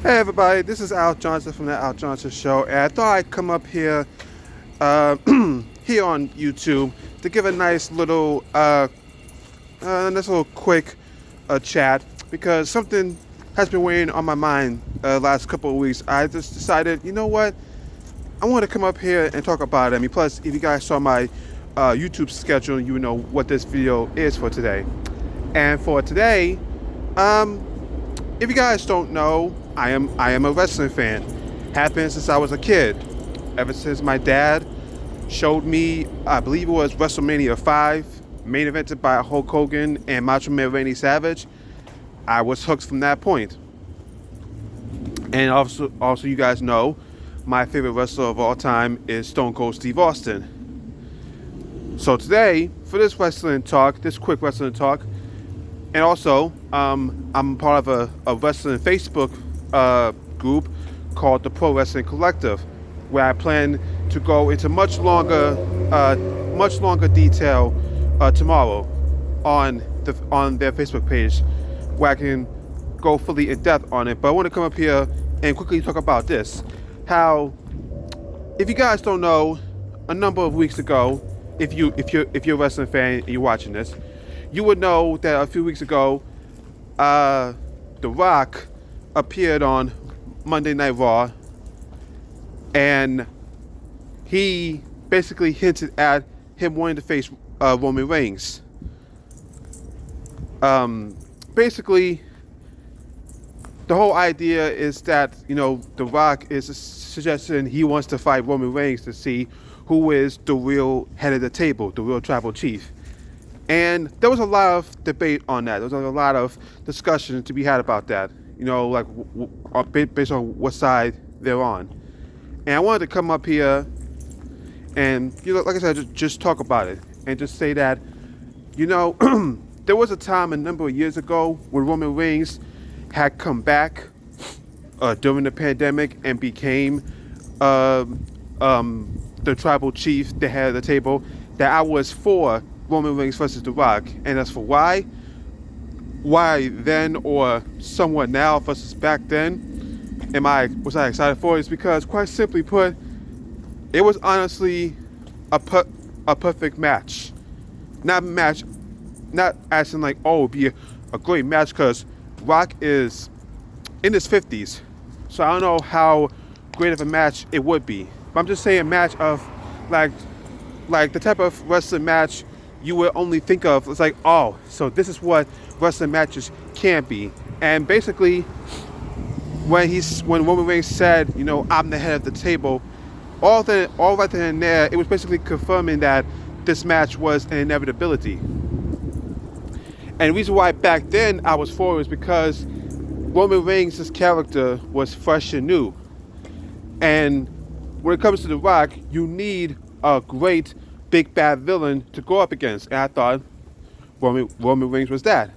Hey everybody, this is Al Johnson from the Al Johnson Show, and I thought I'd come up here, uh, here on YouTube to give a nice little quick chat because something has been weighing on my mind last couple of weeks. I just decided, you know what, I want to come up here and talk about it. I mean, plus, if you guys saw my YouTube schedule, you know what this video is for today. And for today, if you guys don't know, I am a wrestling fan. Have been since I was a kid. Ever since my dad showed me, I believe it was WrestleMania 5, main evented by Hulk Hogan and Macho Man Randy Savage, I was hooked from that point. And also you guys know, my favorite wrestler of all time is Stone Cold Steve Austin. So today, for this wrestling talk, this quick wrestling talk, and also, I'm part of a wrestling Facebook group called the Pro Wrestling Collective, where I plan to go into much longer detail tomorrow on their Facebook page, where I can go fully in depth on it. But I want to come up here and quickly talk about this. How, if you guys don't know, a number of weeks ago, if you're a wrestling fan and you're watching this, you would know that a few weeks ago, The Rock appeared on Monday Night Raw, and he basically hinted at him wanting to face Roman Reigns. Basically, the whole idea is that, you know, The Rock is suggesting he wants to fight Roman Reigns to see who is the real head of the table, the real tribal chief. And there was a lot of debate on that. There was a lot of discussion to be had about that, you know, like based on what side they're on. And I wanted to come up here and, you know, like I said, just talk about it and just say that, you know, there was a time a number of years ago when Roman Reigns had come back during the pandemic and became the tribal chief, the head of the table, that I was for Roman Reigns versus The Rock. And as for why then or somewhat now versus back then, was I excited for it, is because, quite simply put, it was honestly a perfect match. Not as in like, oh, it'd be a great match, because Rock is in his 50s, so I don't know how great of a match it would be. But I'm just saying, a match of like the type of wrestling match you would only think of. It's like, oh, so this is what wrestling matches can be. And basically, when Roman Reigns said, you know, I'm the head of the table, all right then and there, it was basically confirming that this match was an inevitability. And the reason why back then I was for it was because Roman Reigns' character was fresh and new. And when it comes to The Rock, you need a great big bad villain to go up against, and I thought Roman Reigns was that.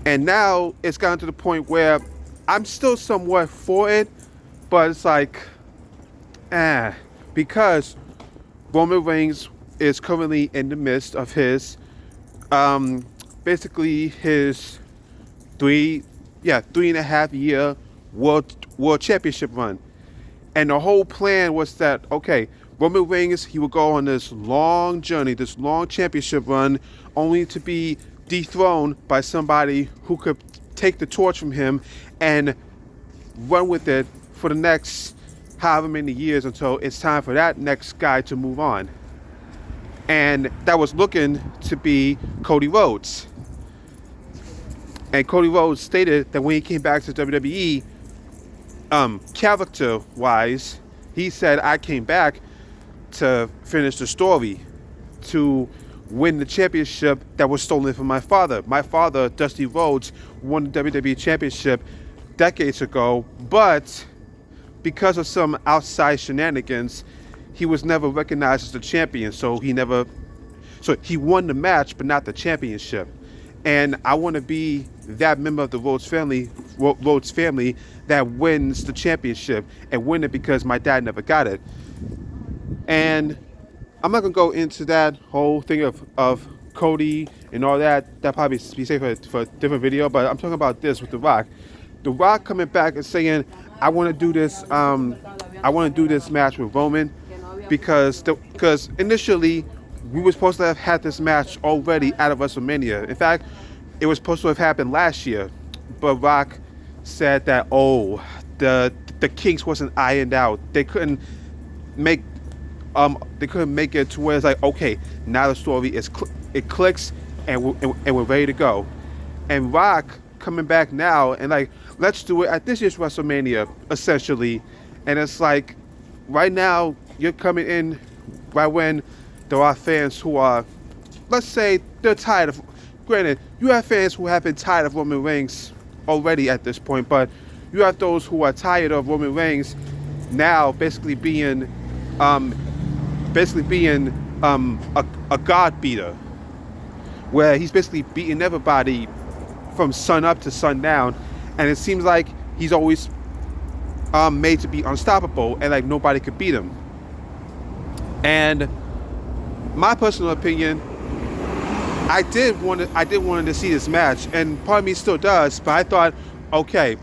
And now it's gotten to the point where I'm still somewhat for it, but it's like, because Roman Reigns is currently in the midst of his, basically his 3.5 year world championship run, and the whole plan was that, okay, Roman Reigns, he would go on this long journey, this long championship run, only to be dethroned by somebody who could take the torch from him and run with it for the next however many years until it's time for that next guy to move on. And that was looking to be Cody Rhodes. And Cody Rhodes stated that when he came back to WWE, character-wise, he said, I came back to finish the story, to win the championship that was stolen from my father. My father, Dusty Rhodes, won the WWE Championship decades ago, but because of some outside shenanigans, he was never recognized as the champion, so he won the match, but not the championship. And I want to be that member of the Rhodes family that wins the championship and win it because my dad never got it. And I'm not gonna go into that whole thing of Cody and all that. That probably be safe for a different video. But I'm talking about this with The Rock. The Rock coming back and saying, "I want to do this. I want to do this match with Roman because initially we were supposed to have had this match already out of WrestleMania. In fact, it was supposed to have happened last year, but Rock said that the kinks wasn't ironed out. Make they couldn't make it to where it's like, okay, now the story it clicks and we're ready to go. And Rock coming back now and like, let's do it at this year's WrestleMania essentially. And it's like, right now you're coming in right when there are fans who are, let's say, they're tired of. Granted, you have fans who have been tired of Roman Reigns already at this point, but you have those who are tired of Roman Reigns now basically being a god beater, where he's basically beating everybody from sun up to sundown, and it seems like he's always made to be unstoppable and like nobody could beat him. And my personal opinion, I did want to see this match, and part of me still does, but I thought, okay,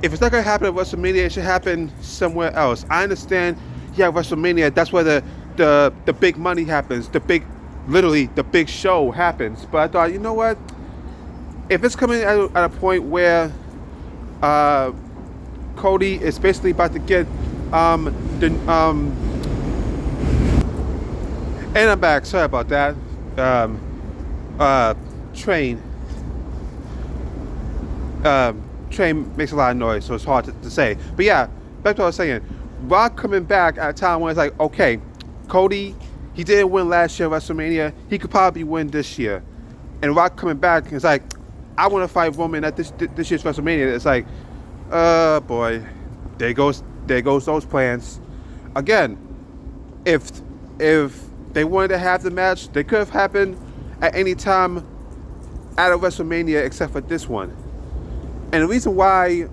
if it's not going to happen at WrestleMania, it should happen somewhere else. I understand, yeah, WrestleMania, that's where the big money happens, literally the big show happens. But I thought, you know what? If it's coming at a point where Cody is basically about to get and I'm back. Sorry about that. Train makes a lot of noise, so it's hard to say. But yeah, back to what I was saying. Rock coming back at a time when it's like, okay, Cody, he didn't win last year at WrestleMania. He could probably win this year. And Rock coming back and it's like, I want to fight Roman at this year's WrestleMania. It's like, boy, there goes those plans. Again, if they wanted to have the match, they could have happened at any time out of WrestleMania except for this one. And the reason why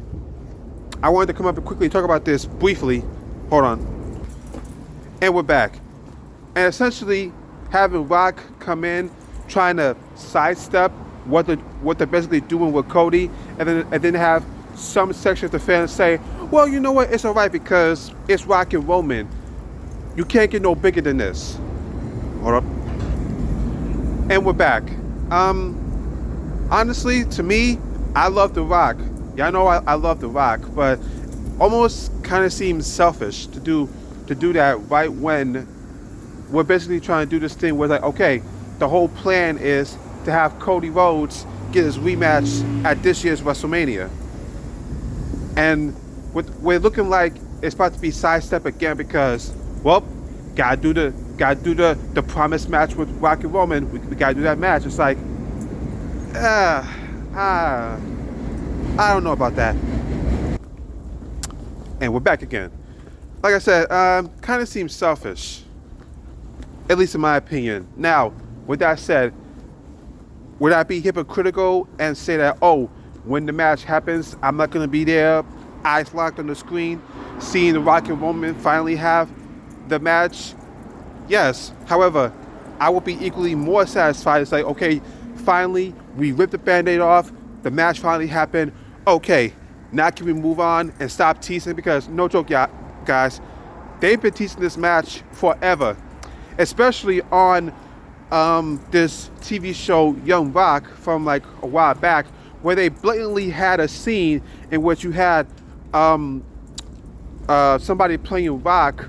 I wanted to come up and quickly talk about this briefly, hold on, and we're back. And essentially having Rock come in trying to sidestep what they're basically doing with Cody, and then have some section of the fans say, well, you know what, it's alright because it's Rock and Roman. You can't get no bigger than this. Hold up. And we're back. Honestly, to me, I love The Rock. Yeah, I know I love The Rock, but almost kind of seems selfish to do that right when we're basically trying to do this thing where, like, okay, the whole plan is to have Cody Rhodes get his rematch at this year's WrestleMania. And we're looking like it's about to be sidestep again because, well, gotta do the promised match with Rock and Roman. We gotta do that match. It's like, I don't know about that. And we're back again. Like I said, kind of seems selfish, at least in my opinion. Now, with that said, would I be hypocritical and say that, oh, when the match happens, I'm not going to be there, eyes locked on the screen, seeing The Rock and Roman finally have the match? Yes. However, I will be equally more satisfied. It's like, okay, finally, we ripped the Band-Aid off, the match finally happened. Okay, now can we move on and stop teasing? Because, no joke, guys, they've been teasing this match forever, especially on this TV show Young Rock from like a while back, where they blatantly had a scene in which you had somebody playing Rock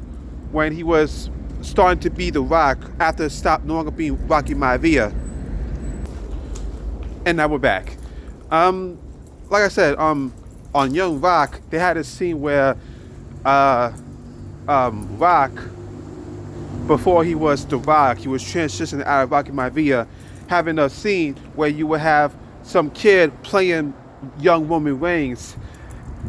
when he was starting to be The Rock after it stopped no longer being Rocky Maivia. And now we're back. Like I said, on Young Rock, they had a scene where Rock, before he was The Rock, he was transitioning out of Rocky Maivia, having a scene where you would have some kid playing young Roman Reigns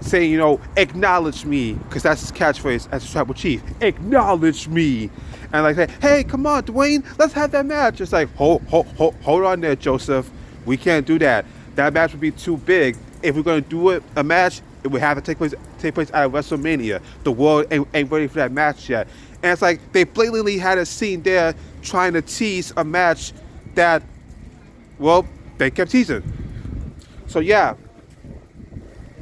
saying, you know, acknowledge me, because that's his catchphrase as a tribal chief. Acknowledge me. And like, say, hey, come on, Dwayne, let's have that match. It's like, hold on there, Joseph. We can't do that. That match would be too big. If we're going to do a match, it would have to take place out of WrestleMania. The world ain't ready for that match yet. And it's like they blatantly had a scene there trying to tease a match that, well, they kept teasing. So yeah,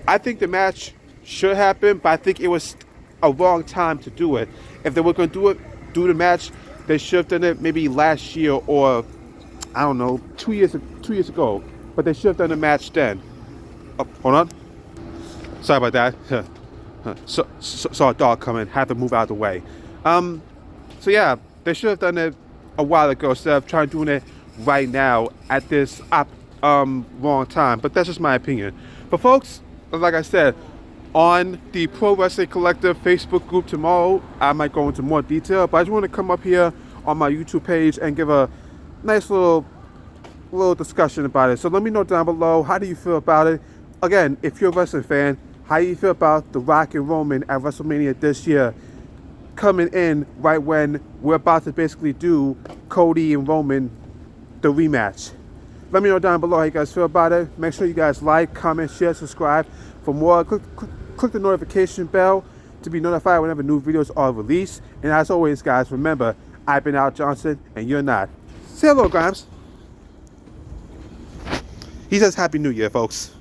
I think the match should happen, but I think it was a wrong time to do it. If they were going to do the match, they should have done it maybe last year or I don't know, 2 years ago. But they should have done the match then. Oh, hold on. Sorry about that. Saw a dog coming. Had to move out of the way. So yeah, they should have done it a while ago instead of trying doing it right now at this wrong time. But that's just my opinion. But folks, like I said, on the Pro Wrestling Collective Facebook group tomorrow, I might go into more detail. But I just want to come up here on my YouTube page and give a nice little discussion about it. So let me know down below, how do you feel about it? Again, if you're a wrestling fan, how do you feel about The Rock and Roman at WrestleMania this year, coming in right when we're about to basically do Cody and Roman, the rematch? Let me know down below how you guys feel about it. Make sure you guys like, comment, share, subscribe for more. Click the notification bell to be notified whenever new videos are released. And as always, guys, remember, I've been Al Johnson and you're not. Say hello, Grimes. He says Happy New Year, folks.